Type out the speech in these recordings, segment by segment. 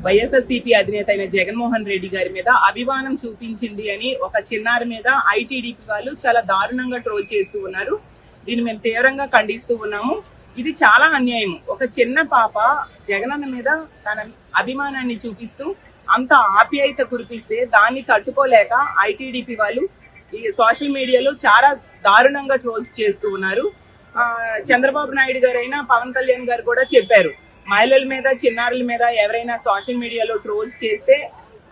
వైఎస్ఆర్సీపీ అధినేత అయిన జగన్మోహన్ రెడ్డి గారి మీద అభిమానం చూపించింది అని ఒక చిన్నారి మీద ఐటీడీపీ వాళ్ళు చాలా దారుణంగా ట్రోల్ చేస్తూ ఉన్నారు. దీన్ని మేము తీవ్రంగా ఖండిస్తూ ఉన్నాము. ఇది చాలా అన్యాయం. ఒక చిన్న పాప జగనన్న మీద తన అభిమానాన్ని చూపిస్తూ అంత ఆప్యాయత కురిపిస్తే దాన్ని తట్టుకోలేక ఐటీడీపీ వాళ్ళు ఈ సోషల్ మీడియాలో చాలా దారుణంగా ట్రోల్స్ చేస్తూ ఉన్నారు. చంద్రబాబు నాయుడు గారైనా పవన్ కళ్యాణ్ గారు కూడా చెప్పారు, మహిళల మీద చిన్నారుల మీద ఎవరైనా సోషల్ మీడియాలో ట్రోల్స్ చేస్తే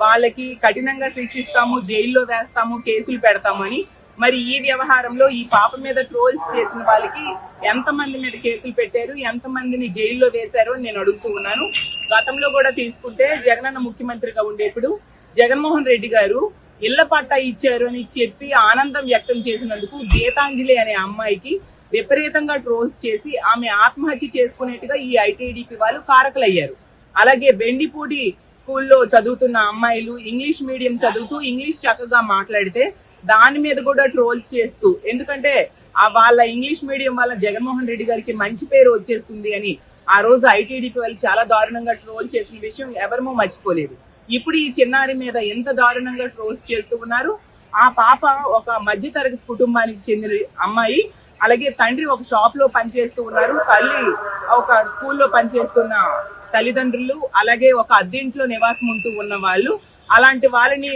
వాళ్ళకి కఠినంగా శిక్షిస్తాము, జైల్లో వేస్తాము, కేసులు పెడతామని. మరి ఈ వ్యవహారంలో ఈ పాప మీద ట్రోల్స్ చేసిన వాళ్ళకి ఎంతమంది మీద కేసులు పెట్టారు, ఎంతమందిని జైల్లో వేశారు అని నేను అడుగుతూ ఉన్నాను. గతంలో కూడా తీసుకుంటే జగనన్న ముఖ్యమంత్రిగా ఉండేప్పుడు జగన్మోహన్ రెడ్డి గారు ఇళ్ల పట్టా ఇచ్చారు అని చెప్పి ఆనందం వ్యక్తం చేసినందుకు గీతాంజలి అనే అమ్మాయికి విపరీతంగా ట్రోల్స్ చేసి ఆమె ఆత్మహత్య చేసుకునేట్టుగా ఈ ఐటీడీపీ వాళ్ళు కారకులయ్యారు. అలాగే వెండిపూడి స్కూల్లో చదువుతున్న అమ్మాయిలు ఇంగ్లీష్ మీడియం చదువుతూ ఇంగ్లీష్ చక్కగా మాట్లాడితే దాని మీద కూడా ట్రోల్ చేస్తూ, ఎందుకంటే వాళ్ళ ఇంగ్లీష్ మీడియం వల్ల జగన్మోహన్ రెడ్డి గారికి మంచి పేరు వచ్చేస్తుంది అని ఆ రోజు ఐటీడీపీ వాళ్ళు చాలా దారుణంగా ట్రోల్ చేసిన విషయం ఎవరమూ మర్చిపోలేదు. ఇప్పుడు ఈ చిన్నారి మీద ఎంత దారుణంగా ట్రోల్స్ చేస్తూ ఉన్నారు. ఆ పాప ఒక మధ్యతరగతి కుటుంబానికి చెందిన అమ్మాయి. అలాగే తండ్రి ఒక షాప్ లో పనిచేస్తూ ఉన్నారు, తల్లి ఒక స్కూల్లో పనిచేస్తున్న తల్లిదండ్రులు, అలాగే ఒక అద్దెంట్లో నివాసం ఉంటూ ఉన్న వాళ్ళు. అలాంటి వాళ్ళని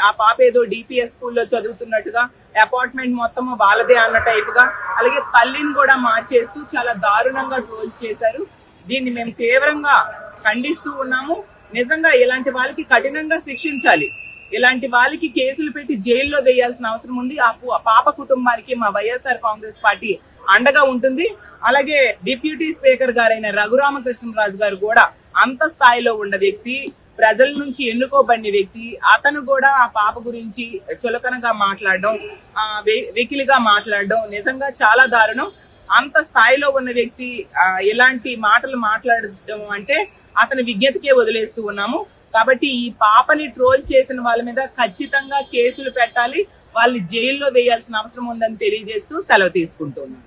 ఆ పాప ఏదో డిపిఎస్ స్కూల్లో చదువుతున్నట్టుగా అపార్ట్మెంట్ మొత్తం వాళ్ళదే అన్న టైప్ గా, అలాగే తల్లిని కూడా మార్చేస్తూ చాలా దారుణంగా ట్రోల్ చేశారు. దీన్ని మేము తీవ్రంగా ఖండిస్తూ ఉన్నాము. నిజంగా ఇలాంటి వాళ్ళకి కఠినంగా శిక్షించాలి. ఇలాంటి వాళ్ళకి కేసులు పెట్టి జైల్లో వేయాల్సిన అవసరం ఉంది. ఆ పాప కుటుంబానికి మా వైఎస్ఆర్ కాంగ్రెస్ పార్టీ అండగా ఉంటుంది. అలాగే డిప్యూటీ స్పీకర్ గారైన రఘురామకృష్ణరాజు గారు కూడా అంత స్థాయిలో ఉన్న వ్యక్తి, ప్రజల నుంచి ఎన్నుకోబడిన వ్యక్తి. అతను కూడా ఆ పాప గురించి చులకనగా మాట్లాడడం, వెకిలిగా మాట్లాడడం నిజంగా చాలా దారుణం. అంత స్థాయిలో ఉన్న వ్యక్తి ఇలాంటి మాటలు మాట్లాడడం అంటే అతని విజ్ఞతకే వదిలేస్తూ ఉన్నాము. కాబట్టి ఈ పాపని ట్రోల్ చేసిన వాళ్ళ మీద ఖచ్చితంగా కేసులు పెట్టాలి, వాళ్ళని జైల్లో వేయాల్సిన అవసరం ఉందని తెలియజేస్తూ సెలవు తీసుకుంటున్నాం.